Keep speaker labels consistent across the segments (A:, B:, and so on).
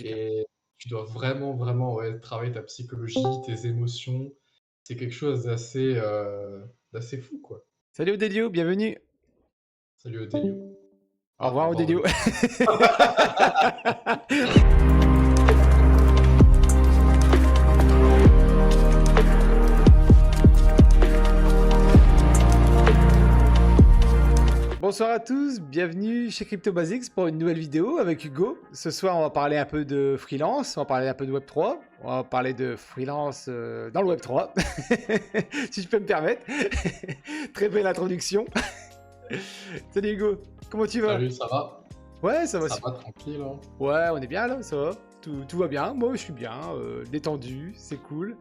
A: Super.
B: et tu dois vraiment, vraiment, ouais, travailler ta psychologie, tes émotions. C'est quelque chose d'assez fou, quoi.
A: Salut Odélio, bienvenue.
B: Salut Odélio.
A: Au
B: Au
A: revoir
B: revoir
A: Odélio.
B: Odélio.
A: Bonsoir à tous, bienvenue chez Crypto Basics pour une nouvelle vidéo avec Hugo. Ce soir, on va parler un peu de freelance, on va parler un peu de Web3, on va parler de freelance dans le Web3, si je peux me permettre. Très belle introduction. Salut Hugo, comment tu vas?
B: Salut, ça va?
A: Ouais, ça va
B: Ça
A: super.
B: va tranquille, hein?
A: Ouais, on est bien là, ça va. Tout va bien, moi je suis bien, détendu, c'est cool.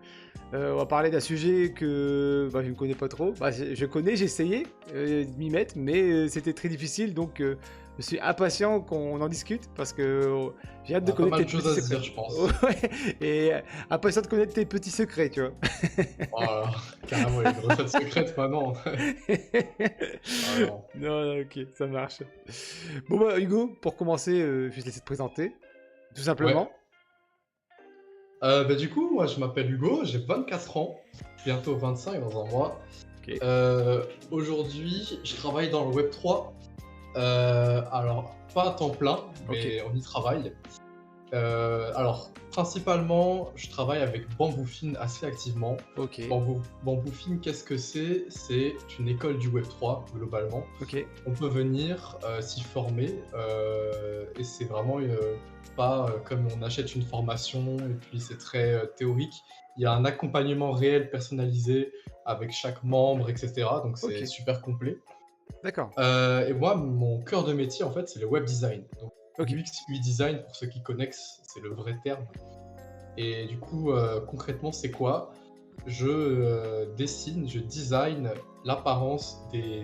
A: On va parler d'un sujet que je ne connais pas trop. Bah, je connais, j'ai essayé de m'y mettre, mais c'était très difficile, donc je suis impatient qu'on en discute parce que j'ai hâte
B: On
A: de
B: a pas
A: connaître
B: mal
A: tes
B: de choses
A: petits
B: à se
A: secrets.
B: dire, je pense.
A: Ouais, et impatient de connaître tes petits secrets, tu vois.
B: Voilà, carrément, il y a une recette secrète maintenant. Ah non.
A: Non, non, ok, ça marche. Bon bah Hugo, pour commencer, je vais te laisser te présenter, tout
B: Ouais.
A: simplement.
B: Du coup, moi, je m'appelle Hugo, j'ai 24 ans, bientôt 25 dans un mois.
A: Ok,
B: Aujourd'hui, je travaille dans le Web3. Alors, pas à temps plein,
A: ok,
B: mais on y travaille. Alors, principalement, je travaille avec Bamboofin assez activement.
A: ok,
B: Bamboofin, qu'est-ce que c'est? C'est une école du Web3, globalement.
A: ok,
B: On peut venir s'y former, et c'est vraiment pas comme on achète une formation et puis c'est très théorique. Il y a un accompagnement réel personnalisé avec chaque membre, etc. Donc
A: ok,
B: c'est super complet.
A: d'accord,
B: Et moi, mon cœur de métier, en fait, c'est le web design. Donc,
A: ok,
B: UX, UI design, pour ceux qui connaissent, c'est le vrai terme. Et du coup, concrètement, c'est quoi? Je dessine, je design l'apparence des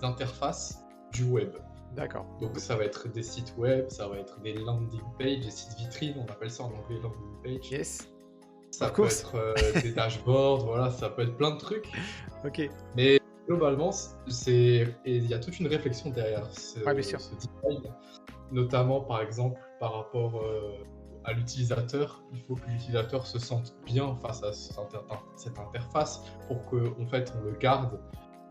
B: interfaces du web.
A: d'accord.
B: Donc, ça va être des sites web, ça va être des landing pages, des sites vitrines, on appelle ça en anglais landing page.
A: Yes,
B: Ça
A: of
B: peut
A: course.
B: être des dashboards, voilà, ça peut être plein de trucs.
A: Ok,
B: Mais globalement, et il y a toute une réflexion derrière
A: ouais, bien sûr.
B: ce design, notamment par exemple par rapport à l'utilisateur. Il faut que l'utilisateur se sente bien face à cette interface pour qu'en fait on le garde.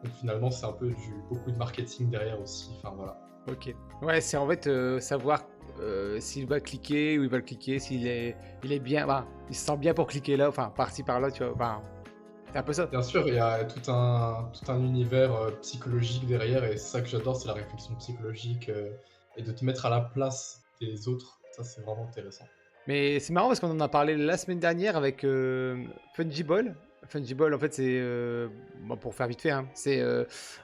B: Donc finalement, c'est un peu beaucoup de marketing derrière aussi. Enfin voilà.
A: Ok. Ouais, c'est en fait savoir s'il va cliquer ou il va le cliquer, il est bien, enfin, il se sent bien pour cliquer là, enfin, par-ci par-là, tu vois. Enfin, c'est un peu ça.
B: Bien sûr, il y a tout un univers psychologique derrière, et c'est ça que j'adore, c'est la réflexion psychologique et de te mettre à la place des autres. Ça, c'est vraiment intéressant.
A: Mais c'est marrant parce qu'on en a parlé la semaine dernière avec Fungiball. Fungiball, en fait, c'est bon, pour faire vite fait, hein, c'est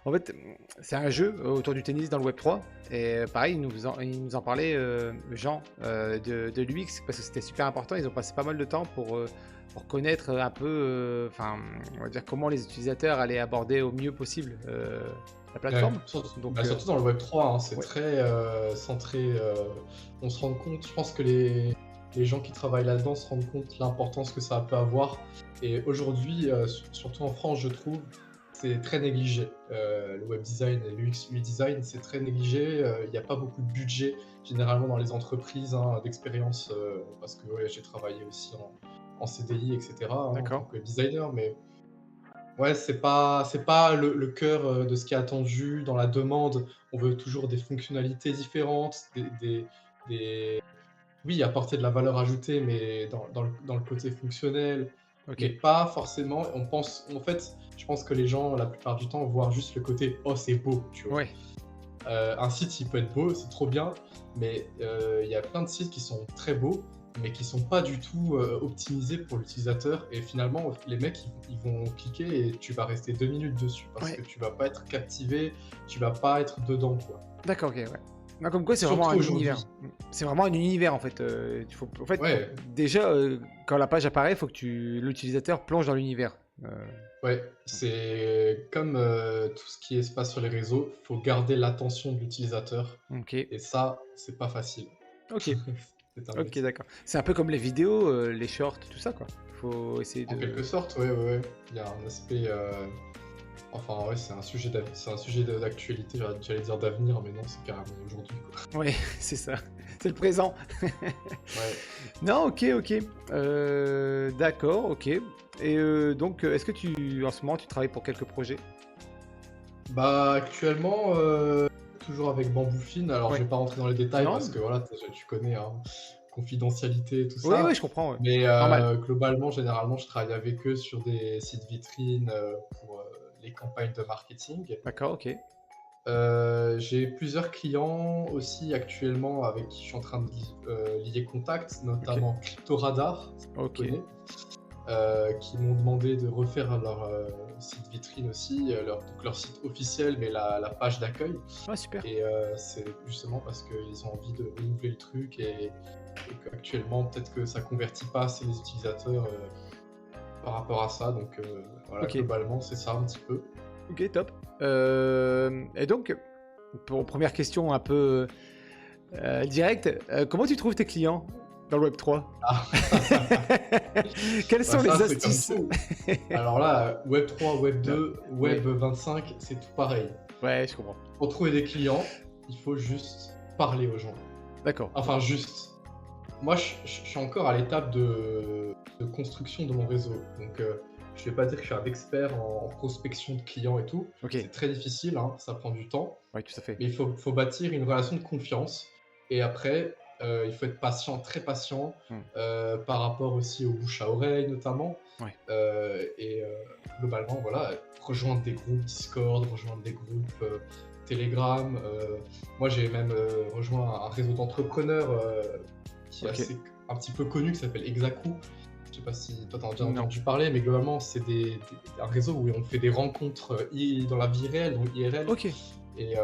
A: en fait c'est un jeu autour du tennis dans le Web 3. Et pareil, il nous en parlait Jean de l'UX parce que c'était super important. Ils ont passé pas mal de temps pour connaître un peu, enfin, on va dire comment les utilisateurs allaient aborder au mieux possible la
B: Ouais,
A: plateforme. Donc,
B: surtout dans le Web3, hein, c'est
A: ouais,
B: très centré. On se rend compte, je pense que les gens qui travaillent là-dedans se rendent compte de l'importance que ça peut avoir. Et aujourd'hui, surtout en France, je trouve, c'est très négligé. Le web design et l'UX, UI design, c'est très négligé. Il n'y a pas beaucoup de budget, généralement dans les entreprises, hein, d'expérience, parce que ouais, j'ai travaillé aussi en CDI, etc., hein, en tant
A: d'accord.
B: que web designer, mais ouais, c'est pas le cœur, de ce qui est attendu dans la demande. On veut toujours des fonctionnalités différentes, des oui, apporter de la valeur ajoutée, mais dans le côté fonctionnel,
A: Ok.
B: mais pas forcément on pense en fait, je pense que les gens, la plupart du temps, voient juste le côté: «Oh, c'est beau», tu vois?
A: Ouais.
B: Un site, il peut être beau, c'est trop bien, mais il y a plein de sites qui sont très beaux, mais qui sont pas du tout optimisés pour l'utilisateur. Et finalement, les mecs, ils vont cliquer et tu vas rester 2 minutes dessus parce
A: Ouais.
B: que tu vas pas être captivé, tu vas pas être dedans, quoi.
A: D'accord, ok, ouais. Non, comme quoi, c'est vraiment
B: Surtout
A: un
B: aujourd'hui.
A: univers. C'est vraiment un univers en fait. En fait,
B: Ouais,
A: déjà, quand la page apparaît, il faut que l'utilisateur plonge dans l'univers.
B: ouais, c'est comme tout ce qui se passe sur les réseaux, faut garder l'attention de l'utilisateur,
A: Ok,
B: et ça, c'est pas facile.
A: ok,
B: C'est un
A: ok,
B: métier.
A: d'accord. C'est un peu comme les vidéos, les shorts, tout ça, quoi. Faut essayer
B: En
A: de.
B: quelque sorte, ouais, ouais, ouais. Il y a un aspect. Enfin, ouais, c'est un sujet d'actualité, j'allais dire d'avenir, mais non, c'est carrément aujourd'hui, quoi.
A: Ouais, c'est ça. C'est le présent.
B: Ouais.
A: Non, ok, ok. D'accord, ok. Et donc, est-ce que en ce moment, tu travailles pour quelques projets?
B: Bah, actuellement, toujours avec Bamboufine. Alors, je
A: Ouais.
B: vais pas rentrer dans les détails
A: Non?
B: parce que voilà, tu connais, hein, confidentialité, tout
A: Oui, oui,
B: ça.
A: je comprends, ouais.
B: Mais
A: Normal.
B: globalement, généralement, je travaille avec eux sur des sites vitrines pour les campagnes de marketing.
A: D'accord, ok.
B: J'ai plusieurs clients aussi actuellement avec qui je suis en train de lier contact,
A: Ok.
B: notamment Cryptoradar, si tu
A: Ok.
B: connais, qui m'ont demandé de refaire leur site vitrine aussi, donc leur site officiel, mais la page d'accueil.
A: Ah, super.
B: Et c'est justement parce qu'ils ont envie de renouveler le truc et qu'actuellement, peut-être que ça convertit pas assez les utilisateurs par rapport à ça. Donc voilà,
A: Ok.
B: globalement, c'est ça un petit peu.
A: Ok, top. Et donc, pour première question un peu directe, comment tu trouves tes clients dans le Web3?
B: Ah.
A: Quelles
B: Bah
A: sont
B: ça,
A: les
B: c'est comme
A: astuces?
B: tout. Alors là, Web 3, Web
A: Non.
B: 2,
A: Oui.
B: Web 25, c'est tout pareil.
A: Ouais, je comprends.
B: Pour trouver des clients, il faut juste parler aux gens.
A: D'accord.
B: Enfin, juste. Moi, je suis encore à l'étape de construction de mon réseau. Donc, je vais pas dire que je suis un expert en prospection de clients et tout.
A: Ok.
B: C'est très difficile, hein, ça prend du temps.
A: Oui, tout à fait.
B: Mais il faut bâtir une relation de confiance. Et après, il faut être patient, très patient,
A: Hmm.
B: par rapport aussi au bouche à oreille notamment.
A: Ouais.
B: Et globalement, voilà, rejoindre des groupes Discord, rejoindre des groupes Telegram. Moi, j'ai même rejoint un réseau d'entrepreneurs qui est
A: Ok.
B: un petit peu connu, qui s'appelle Exacou. Je sais pas si toi t'en as déjà
A: Non.
B: entendu parler, mais globalement, c'est un réseau où on fait des rencontres dans la vie réelle, donc IRL.
A: Ok.
B: Et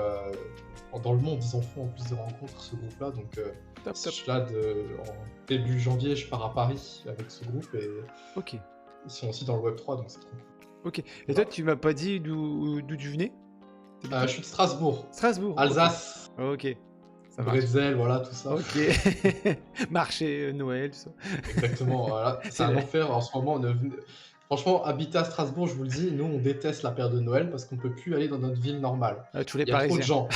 B: dans le monde, ils en font en plus de rencontres, ce groupe-là. Donc,
A: Top,
B: je
A: top.
B: suis là en début janvier, je pars à Paris avec ce groupe et
A: Ok.
B: ils sont aussi dans le Web3, donc c'est trop cool.
A: Ok. Et
B: Voilà.
A: toi, tu m'as pas dit d'où tu venais?
B: Je suis de Strasbourg,
A: Strasbourg.
B: Alsace,
A: Ok. Ça marche.
B: Bretzel, voilà, tout ça.
A: Ok. Marché, Noël, tout ça.
B: Exactement, voilà. C'est un enfer en ce moment. Franchement, habiter à Strasbourg, je vous le dis, nous, on déteste la période de Noël parce qu'on peut plus aller dans notre ville normale.
A: Tous les
B: Il y a trop de
A: Parisiens.
B: gens.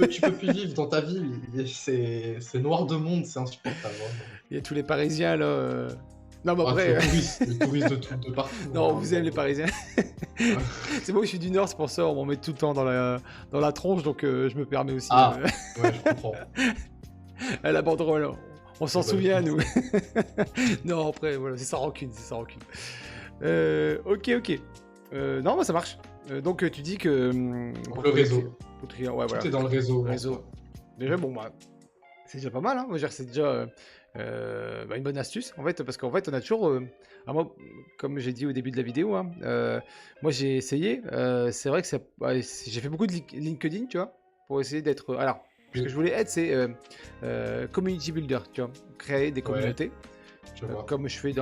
B: Tu peux plus vivre dans ta ville. C'est noir de monde, c'est insupportable, vraiment.
A: Il y a tous les Parisiens là. Non, mais
B: Ah, tous
A: après.
B: les touristes de partout.
A: Non, on
B: hein,
A: vous aime les Parisiens. C'est moi, je suis du Nord, c'est pour ça on m'en met tout le temps dans la tronche, donc je me permets aussi.
B: Ah, ouais, je comprends.
A: À la banderole, on s'en
B: Bah,
A: souvient,
B: écoute.
A: nous. Non, après, voilà, c'est sans rancune, c'est sans rancune. Ok, ok. Non, moi ça marche. Donc tu dis que.
B: Donc, le réseau.
A: Ouais, voilà.
B: Tout est dans le réseau.
A: Réseau. Déjà, bon, bah, c'est déjà pas mal, hein. Moi, je veux dire, c'est déjà une bonne astuce, en fait, parce qu'en fait, on a toujours. Moi, comme j'ai dit au début de la vidéo, hein, moi j'ai essayé. C'est vrai que j'ai fait beaucoup de LinkedIn, tu vois, pour essayer d'être. Alors, ce que je voulais être, c'est community builder, tu vois, créer des
B: Ouais,
A: communautés,
B: je vois.
A: comme je fais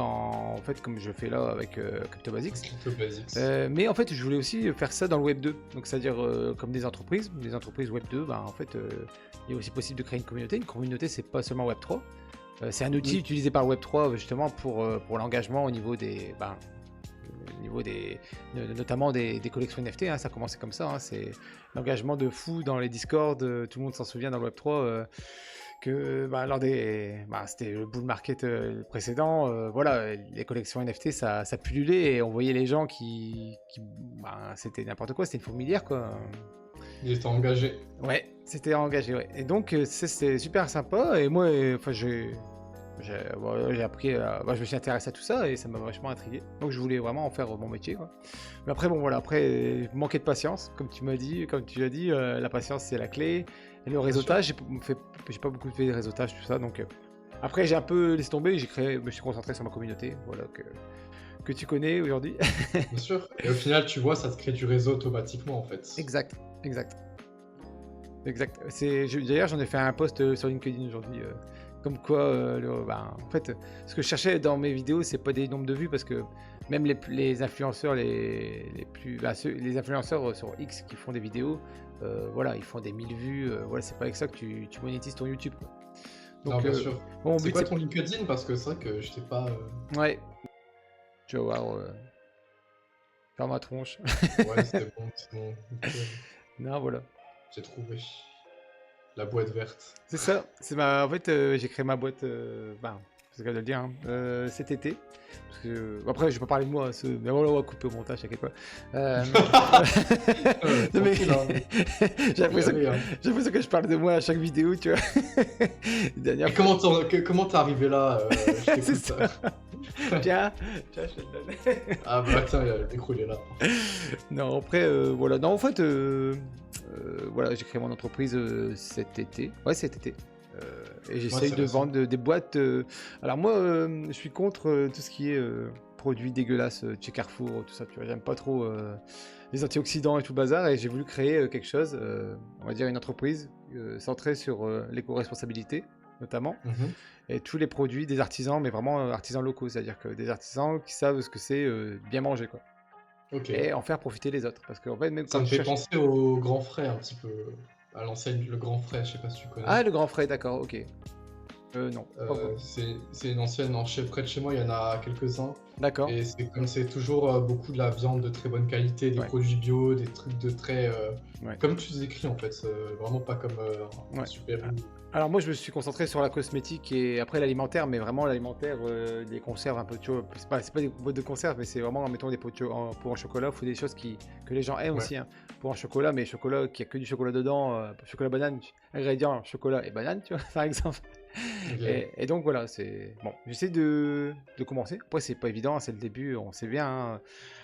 A: comme je fais là avec Crypto Basics.
B: Crypto Basics.
A: Mais en fait, je voulais aussi faire ça dans le Web 2. Donc, c'est-à-dire comme des entreprises Web 2, bah, en fait, il est aussi possible de créer une communauté. Une communauté, c'est pas seulement Web 3. C'est un outil utilisé par le Web 3 justement pour l'engagement au niveau notamment des collections NFT. Hein, ça a commencé comme ça. Hein, c'est l'engagement de fou dans les Discord. Tout le monde s'en souvient dans le Web 3. Que lors c'était le bull market précédent, voilà, les collections NFT ça pullulait et on voyait les gens qui c'était n'importe quoi, c'était une fourmilière quoi.
B: Il était engagé.
A: Ouais, c'était engagé, ouais. Et donc c'était super sympa et moi enfin j'ai appris, je me suis intéressé à tout ça et ça m'a vachement intrigué. Donc je voulais vraiment en faire mon métier, quoi. Mais après bon voilà, manquer de patience, comme tu l'as dit, la patience c'est la clé. Et le réseautage, j'ai pas beaucoup fait de réseautage, tout ça, donc après j'ai un peu laissé tomber, je me suis concentré sur ma communauté, voilà, que tu connais aujourd'hui.
B: Bien sûr. Et au final, tu vois, ça te crée du réseau automatiquement, en fait.
A: Exact. D'ailleurs, j'en ai fait un post sur LinkedIn aujourd'hui, comme quoi, en fait, ce que je cherchais dans mes vidéos, c'est pas des nombres de vues, parce que même les influenceurs les influenceurs sur X qui font des vidéos, voilà, ils font des 1000 vues, voilà, c'est pas avec ça que tu monétises ton YouTube, quoi.
B: Non,
A: Donc,
B: bien sûr.
A: mon
B: C'est
A: but,
B: quoi ton LinkedIn? Parce que c'est vrai que je t'ai pas.
A: ouais, tu vas voir, faire ma tronche.
B: Ouais, c'est bon, c'est bon. Nickel.
A: Non, voilà.
B: J'ai trouvé. la boîte verte.
A: C'est ça. En fait, j'ai créé ma boîte, c'est le cas de le dire, hein, cet été. Parce que, après, je vais pas parler de moi, mais voilà, on va couper au montage, t'inquiète pas. Non, mais
B: Tranquille, hein.
A: j'ai l'impression
B: Allez, hein.
A: que je parle de moi à chaque vidéo, tu vois. Dernière
B: Et
A: fois.
B: comment t'es arrivé là? Je
A: C'est
B: t'écoute.
A: ça. Tiens, je te le donne.
B: Ah bah tiens, le micro il est là.
A: Non, après, voilà. Non, en fait, voilà, j'ai créé mon entreprise cet été. Ouais, cet été. Et
B: Ouais,
A: j'essaye
B: c'est
A: de
B: récent.
A: vendre des boîtes. Alors moi, je suis contre tout ce qui est produits dégueulasses chez Carrefour, tout ça. Tu vois, j'aime pas trop les antioxydants et tout le bazar. Et j'ai voulu créer quelque chose, on va dire une entreprise centrée sur l'éco-responsabilité, notamment.
B: Mhm.
A: Et tous les produits des artisans, mais vraiment artisans locaux. C'est-à-dire que des artisans qui savent ce que c'est bien manger, quoi.
B: Ok.
A: Et en faire profiter les autres. Parce qu'en fait, même
B: Ça
A: quand
B: me
A: tu
B: fait
A: cherches.
B: penser au Grand Frais un petit peu. À l'enseigne Le Grand Frais, je sais pas si tu connais.
A: Ah, le grand frais, d'accord, ok. Non, pas vraiment.
B: C'est une ancienne, près de chez moi, il y en a quelques-uns.
A: D'accord,
B: Et c'est comme c'est toujours beaucoup de la viande de très bonne qualité, des
A: ouais,
B: produits bio, des trucs de très.
A: ouais,
B: Comme tu décris en fait, vraiment pas comme un
A: ouais.
B: super
A: Ah,
B: U.
A: alors moi, je me suis concentré sur la cosmétique et après l'alimentaire, mais vraiment l'alimentaire, des conserves un peu, tu vois, c'est pas des boîtes de conserve, mais c'est vraiment, mettons, des pots en chocolat, faut des choses que les gens aiment
B: Ouais.
A: aussi, hein. Pots en chocolat, mais chocolat qui a que du chocolat dedans, chocolat banane, ingrédients, chocolat et banane, tu vois, par exemple.
B: Ok.
A: Et donc voilà, c'est bon. J'essaie de commencer. Après, c'est pas évident, hein, c'est le début, on sait bien, hein.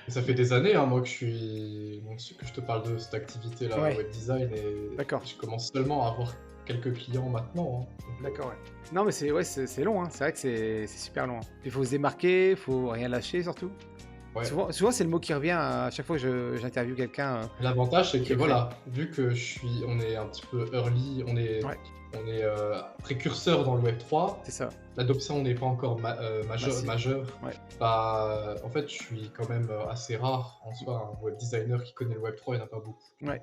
B: Et ça fait des années, hein, moi, que je te parle de cette activité-là,
A: Ouais,
B: web design, et
A: d'accord.
B: je commence seulement à avoir quelques clients maintenant, hein. Donc,
A: D'accord, ouais. Non, mais c'est ouais, c'est long, hein. C'est vrai que c'est super long, hein. Il faut se démarquer, il faut rien lâcher surtout.
B: ouais.
A: Souvent c'est le mot qui revient à chaque fois que j'interviewe quelqu'un
B: L'avantage, c'est
A: qui
B: que
A: a créé.
B: voilà, vu que on est un petit peu early,
A: Ouais,
B: on est précurseur dans le Web 3,
A: c'est ça.
B: l'adoption n'est pas encore
A: Massive.
B: majeure.
A: Ouais,
B: Bah, en fait, je suis quand même assez rare en soi, un web designer qui connaît le Web 3, il n'y en a pas beaucoup.
A: ouais,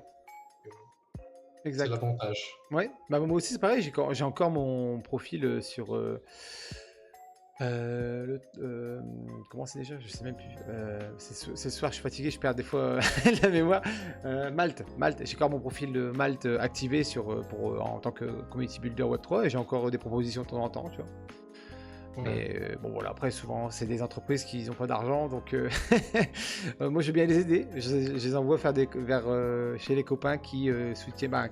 B: Euh, C'est
A: exact.
B: l'avantage.
A: Ouais, bah moi aussi c'est pareil, j'ai encore mon profil sur comment c'est déjà? Je sais même plus. C'est ce soir, je suis fatigué, je perds des fois la mémoire. Malte, Malte. J'ai encore mon profil de Malte activé en tant que community builder Web3 et j'ai encore des propositions de temps en temps, tu vois.
B: Ouais.
A: Mais bon, voilà, après, souvent, c'est des entreprises qui n'ont pas d'argent, donc moi, je veux bien les aider. Je les envoie chez les copains qui soutiennent,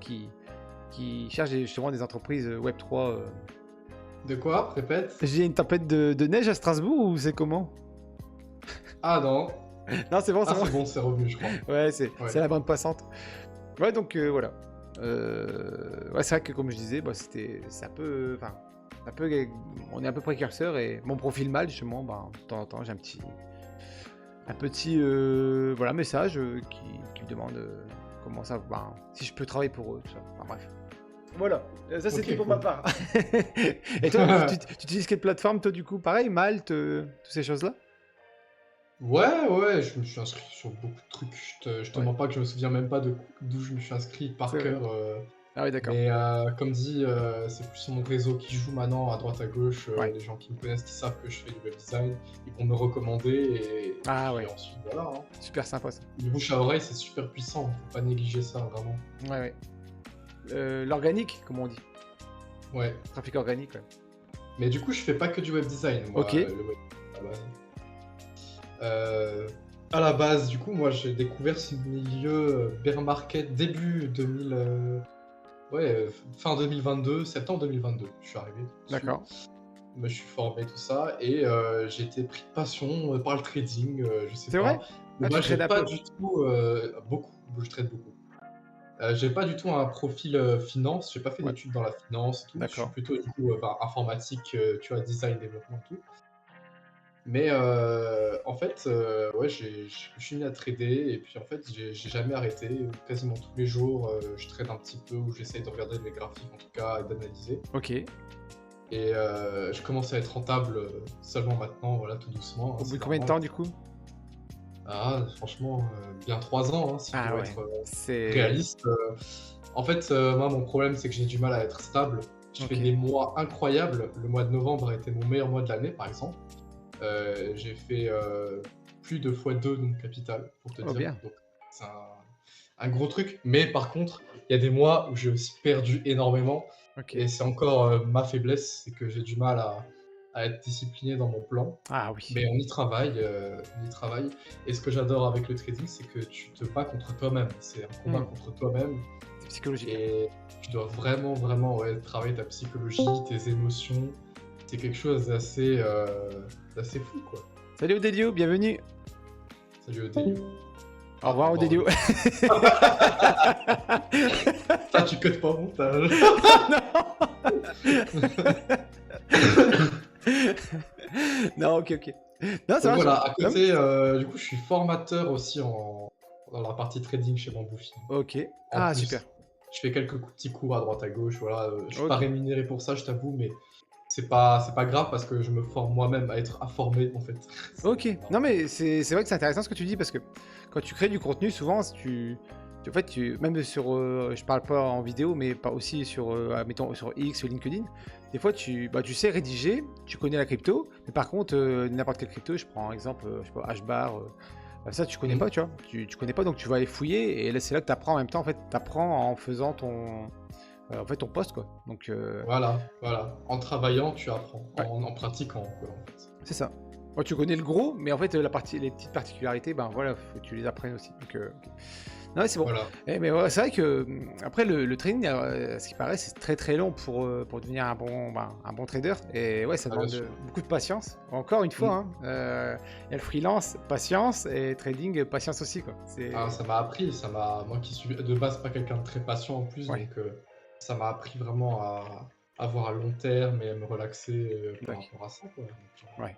A: qui cherchent justement des entreprises Web3.
B: De quoi? Répète?
A: J'ai une tempête de neige à Strasbourg ou c'est comment?
B: Ah non.
A: Non, c'est bon, c'est
B: Ah,
A: bon.
B: c'est bon, c'est revenu, je crois.
A: Ouais, c'est
B: Ouais.
A: la bande passante. Ouais, donc voilà. Ouais, c'est vrai que comme je disais, c'est un peu, enfin, on est un peu précurseur et mon profil mal justement, de temps en temps, j'ai un petit, voilà, message qui me demande comment ça, si je peux travailler pour eux, tout ça. Enfin, bref. Voilà, ça c'était
B: Ok,
A: pour ma
B: cool.
A: part. Et toi, tu utilises quelle plateforme, toi, du coup? Pareil, Malte, toutes ces choses-là?
B: Ouais, ouais, je me suis inscrit sur beaucoup de trucs. Je te
A: Ouais,
B: mens pas que je me souviens même pas d'où je me suis inscrit par
A: c'est vrai.
B: cœur.
A: Ah oui, d'accord.
B: Mais comme dit, c'est plus mon réseau qui joue maintenant à droite à gauche.
A: Ouais.
B: Les gens qui me connaissent, qui savent que je fais du web design, ils vont me recommander et
A: Ah
B: puis
A: ouais,
B: ensuite voilà, hein.
A: super sympa ça.
B: Le bouche à oreille, c'est super puissant. Faut pas négliger ça, vraiment.
A: Ouais, ouais. L'organique, comme on dit.
B: Ouais.
A: Trafic organique, ouais.
B: Mais du coup, je fais pas que du web design, moi,
A: Ok,
B: le web à la base. À la base, du coup, moi, j'ai découvert ce milieu bear market début 2000, fin 2022, septembre 2022. Je suis arrivé dessus,
A: d'accord.
B: je me suis formé, tout ça, et j'ai été pris de passion par le trading. Je sais
A: C'est
B: pas.
A: vrai?
B: Mais
A: Ah,
B: moi,
A: tu
B: j'ai
A: trades un
B: pas
A: peu?
B: du tout beaucoup. Je trade beaucoup. J'ai pas du tout un profil finance. J'ai pas fait
A: Ouais,
B: d'études dans la finance et tout. Je suis
A: d'accord.
B: plutôt du coup informatique, tu vois, design, développement et tout. Mais en fait, ouais, je suis mis à trader et puis en fait, j'ai jamais arrêté. Quasiment tous les jours, je trade un petit peu ou j'essaye de regarder mes graphiques en tout cas et d'analyser.
A: Ok.
B: Et je commence à être rentable seulement maintenant, voilà, tout doucement, hein,
A: Au bout
B: c'est
A: de combien de
B: normal.
A: temps, du coup?
B: Ah, franchement, bien 3 ans, hein, si je
A: Ah
B: dois
A: ouais,
B: être
A: c'est...
B: réaliste. En fait, moi, mon problème, c'est que j'ai du mal à être stable. Je fais
A: Ok.
B: des mois incroyables. Le mois de novembre a été mon meilleur mois de l'année, par exemple. J'ai fait plus de x2 de mon capital, pour te
A: Oh,
B: dire.
A: bien.
B: Donc, c'est un- un gros truc. Mais par contre, il y a des mois où j'ai aussi perdu énormément.
A: Ok.
B: Et c'est encore ma faiblesse, c'est que j'ai du mal à être discipliné dans mon plan.
A: Ah oui.
B: Mais on y travaille. Et ce que j'adore avec le trading, c'est que tu te bats contre toi-même. C'est un combat contre toi-même.
A: C'est psychologique.
B: Et tu dois vraiment, vraiment travailler ta psychologie, tes émotions. C'est quelque chose d'assez fou, quoi.
A: Salut Odélio, bienvenue.
B: Salut Odélio.
A: Au revoir Odélio.
B: Ça, tu codes pas au montage.
A: Non, ok. Non, ça
B: Donc
A: va.
B: voilà, à côté, du coup, je suis formateur aussi dans la partie trading chez Bamboufi.
A: Ok.
B: En
A: Ah,
B: plus,
A: super.
B: je fais quelques petits cours à droite à gauche, voilà. Je suis pas
A: Ok.
B: rémunéré pour ça, je t'avoue, mais c'est pas grave parce que je me forme moi-même à être informé, en fait.
A: Ok. Non, mais c'est vrai que c'est intéressant ce que tu dis parce que quand tu crées du contenu, souvent, en fait, même sur, je parle pas en vidéo, mais pas aussi sur, mettons, sur X ou LinkedIn, des fois, tu sais rédiger, tu connais la crypto, mais par contre, n'importe quelle crypto, je prends exemple, je sais pas, HBAR, ça, tu connais pas, tu vois, tu connais pas, donc tu vas aller fouiller, et là, c'est là que tu apprends en même temps, en fait, tu apprends en faisant ton post, quoi. Donc,
B: Voilà. En travaillant, tu apprends.
A: Ouais.
B: En pratiquant, quoi, en fait.
A: c'est ça. Moi, tu connais le gros, mais en fait, les petites particularités, ben voilà, faut que tu les apprennes aussi. Donc, ok. Non, ouais, c'est bon.
B: Voilà.
A: Mais ouais, c'est vrai que après le trading, ce qui paraît, c'est très très long pour devenir un bon trader. Et ouais, ça
B: Ah, bien
A: demande
B: sûr.
A: beaucoup de patience. Encore une fois, hein, il y a le freelance, patience, et trading, patience aussi, quoi.
B: Ah, ça m'a appris, moi qui suis de base pas quelqu'un de très patient en plus,
A: Ouais.
B: donc ça m'a appris vraiment à voir à long terme et à me relaxer par
A: D'accord.
B: rapport à ça, quoi. Donc,
A: Ouais.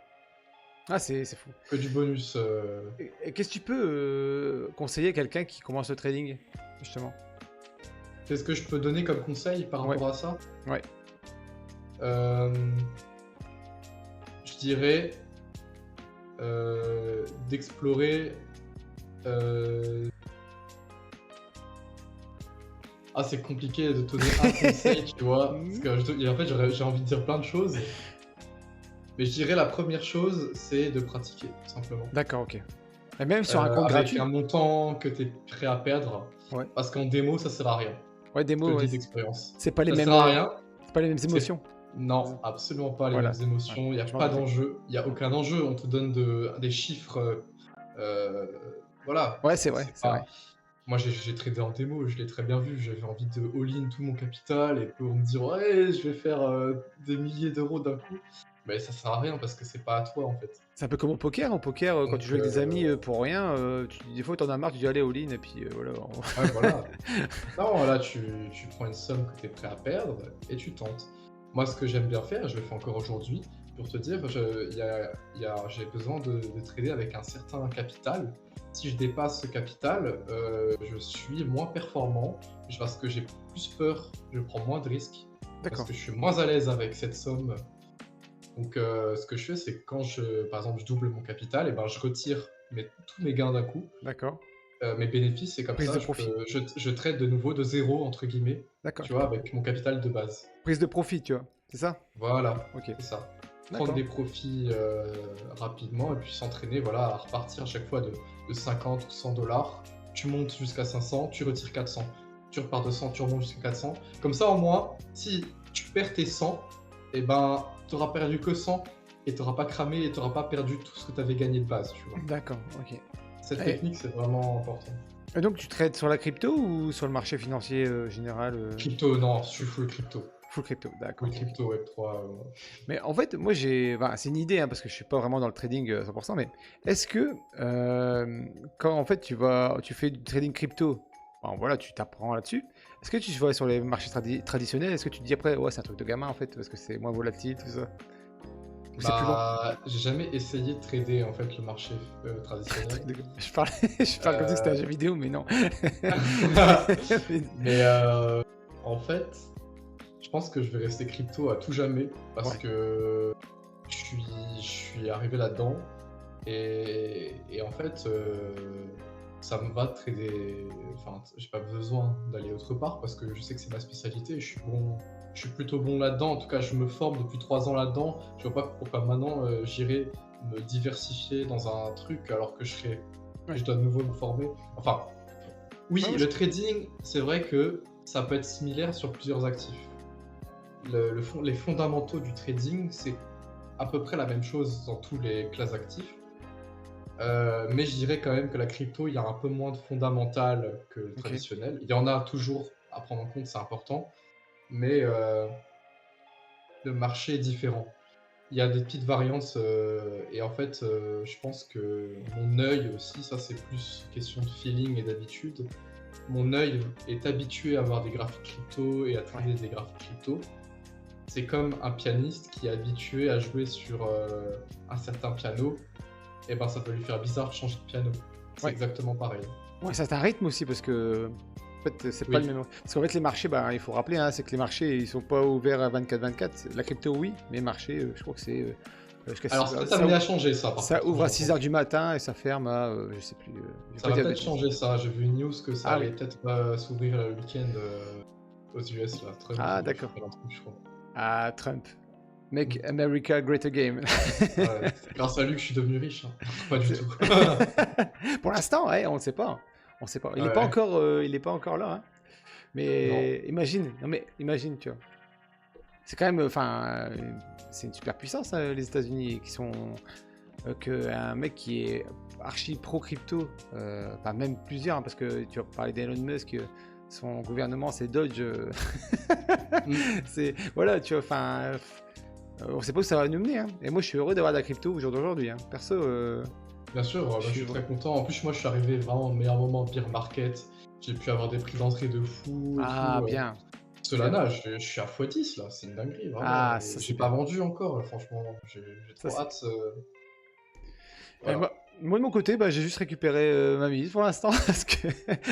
A: Ah, c'est fou.
B: que du bonus.
A: Et qu'est-ce que tu peux conseiller à quelqu'un qui commence le trading, justement?
B: Qu'est-ce que je peux donner comme conseil par
A: Ouais.
B: rapport à ça?
A: Ouais.
B: Je dirais d'explorer. Ah, c'est compliqué de te donner un conseil, tu vois. Parce que en fait, j'ai envie de dire plein de choses. Mais je dirais la première chose, c'est de pratiquer, tout simplement.
A: D'accord, ok. Et même sur un compte
B: Avec
A: gratuit?
B: un montant que tu es prêt à perdre.
A: Ouais.
B: Parce qu'en démo, ça sert à rien.
A: Ouais,
B: Je te
A: démo,
B: le
A: ouais,
B: dis d'expérience.
A: c'est pas les
B: Ça
A: mêmes,
B: sert à rien.
A: c'est pas les mêmes émotions.
B: Non, absolument pas les
A: Voilà.
B: mêmes émotions. Il n'y a
A: je m'en
B: pas
A: doutais.
B: d'enjeu. Il n'y a aucun enjeu. On te donne des chiffres. Voilà.
A: Ouais, c'est vrai,
B: C'est
A: c'est
B: pas...
A: vrai.
B: Moi, j'ai tradé en démo. Je l'ai très bien vu. J'avais envie de all-in tout mon capital et pour me dire, ouais, je vais faire des milliers d'euros d'un coup. Mais ça sert à rien parce que c'est pas à toi en fait.
A: C'est un peu comme au poker. Au poker, quand
B: Donc,
A: tu joues avec des amis pour rien, des fois t'en as marre, tu dis allez all-in et puis voilà.
B: ouais, voilà. Non, là, tu prends une somme que tu es prêt à perdre et tu tentes. Moi, ce que j'aime bien faire, je le fais encore aujourd'hui, pour te dire, j'ai besoin de trader avec un certain capital. Si je dépasse ce capital, je suis moins performant parce que j'ai plus peur, je prends moins de risques, parce
A: D'accord.
B: que je suis moins à l'aise avec cette somme. Donc, ce que je fais, c'est que quand par exemple, je double mon capital, et ben, je retire tous mes gains d'un coup.
A: D'accord.
B: Mes bénéfices, c'est comme
A: Prise
B: ça,
A: de profit.
B: je trade de nouveau de zéro, entre guillemets,
A: D'accord.
B: tu vois, avec mon capital de base.
A: Prise de profit, tu vois. C'est ça?
B: Voilà,
A: Ok.
B: c'est ça.
A: D'accord.
B: Prendre des profits rapidement et puis s'entraîner, voilà, à repartir à chaque fois de 50 ou 100 dollars. Tu montes jusqu'à 500, tu retires 400. Tu repars de 100, tu remontes jusqu'à 400. Comme ça, au moins, si tu perds tes 100, et ben, tu n'auras perdu que 100 et tu n'auras pas cramé et tu n'auras pas perdu tout ce que tu avais gagné de base, tu vois.
A: D'accord, ok.
B: Cette technique, c'est vraiment important.
A: Et donc tu trades sur la crypto ou sur le marché financier général
B: Crypto, non, je suis full crypto.
A: Full crypto, d'accord.
B: Full crypto, Web3.
A: Mais en fait, moi c'est une idée, hein, parce que je suis pas vraiment dans le trading 100%, mais est-ce que quand en fait tu fais du trading crypto, bon, voilà, tu t'apprends là-dessus, est-ce que tu vas sur les marchés traditionnels, est-ce que tu te dis après, ouais, c'est un truc de gamin en fait, parce que c'est moins volatile, tout ça? Ou c'est plus long?
B: J'ai jamais essayé de trader en fait le marché traditionnel.
A: Je parle comme si c'était un jeu vidéo, mais non.
B: Mais en fait, je pense que je vais rester crypto à tout jamais parce que je suis arrivé là-dedans et en fait ça me va de trader. Enfin, j'ai pas besoin d'aller autre part parce que je sais que c'est ma spécialité et je suis plutôt bon là-dedans. En tout cas, je me forme depuis 3 ans là-dedans. Je vois pas pourquoi maintenant j'irai me diversifier dans un truc alors que je dois de nouveau me former. Enfin, Oui,
A: Ouais, ouais,
B: le trading, c'est vrai que ça peut être similaire sur plusieurs actifs. Les fondamentaux du trading, c'est à peu près la même chose dans tous les classes actifs. Mais je dirais quand même que la crypto, il y a un peu moins de fondamental que le
A: ok.
B: traditionnel. Il y en a toujours à prendre en compte, c'est important, mais le marché est différent. Il y a des petites variances et en fait, je pense que mon œil aussi, ça c'est plus question de feeling et d'habitude. Mon œil est habitué à voir des graphiques crypto et à
A: Ouais.
B: trader des graphiques crypto. C'est comme un pianiste qui est habitué à jouer sur un certain piano, et ben ça peut lui faire bizarre de changer de piano. C'est
A: Ouais.
B: exactement pareil.
A: Ouais, ça c'est un rythme aussi parce que en fait c'est pas le
B: Oui,
A: même. Parce qu'en fait les marchés, bah, il faut rappeler, hein, c'est que les marchés ils sont pas ouverts à 24/24. La crypto oui, mais les marchés, je crois que c'est jusqu'à
B: alors
A: 6
B: c'est
A: heures.
B: peut-être amené à changer ça par
A: Ça
B: contre, hein,
A: ouvre à
B: j'ai
A: 6 heures
B: entendu.
A: du matin et ça ferme à je sais plus. Je vais
B: Ça
A: pas
B: va
A: dire de
B: peut-être
A: bêtises.
B: changer ça. J'ai vu une news que ça
A: Ah oui.
B: allait peut-être s'ouvrir le week-end aux US là. Trump
A: Ah
B: il
A: d'accord.
B: fait un truc, je crois.
A: Ah Trump. Make
B: Mm.
A: America Great Again.
B: Ouais, c'est grâce à lui que je suis devenu riche, hein. Pas du
A: C'est-
B: tout.
A: Pour l'instant, ouais, on ne sait pas. On sait pas.
B: Ouais,
A: Il est pas encore là, hein.
B: non.
A: Mais imagine, non mais imagine, tu vois. C'est quand même, enfin, c'est une super puissance, hein, les États-Unis, qui sont que un mec qui est archi pro crypto, enfin même plusieurs, hein, parce que tu vas parler d'Elon Musk, son gouvernement c'est Dodge,
B: Mm.
A: c'est voilà, tu vois, enfin, on sait pas où ça va nous mener, hein. Et moi je suis heureux d'avoir de la crypto au jour d'aujourd'hui, hein. Perso,
B: Bien sûr, bah,
A: je
B: je
A: suis
B: suis
A: heureux.
B: très content. En plus, moi, je suis arrivé vraiment au meilleur moment, bear market. J'ai pu avoir des prix d'entrée de fou et
A: Ah
B: tout.
A: bien,
B: Cela
A: bien.
B: là, je suis à x10 là, c'est une dinguerie, vraiment.
A: Ah ça
B: Et
A: c'est
B: j'ai pas
A: bien,
B: vendu encore, franchement. J'ai
A: ça
B: trop
A: c'est.
B: hâte.
A: Et
B: Voilà,
A: moi, de mon côté, bah, j'ai juste récupéré ma mise pour l'instant, parce que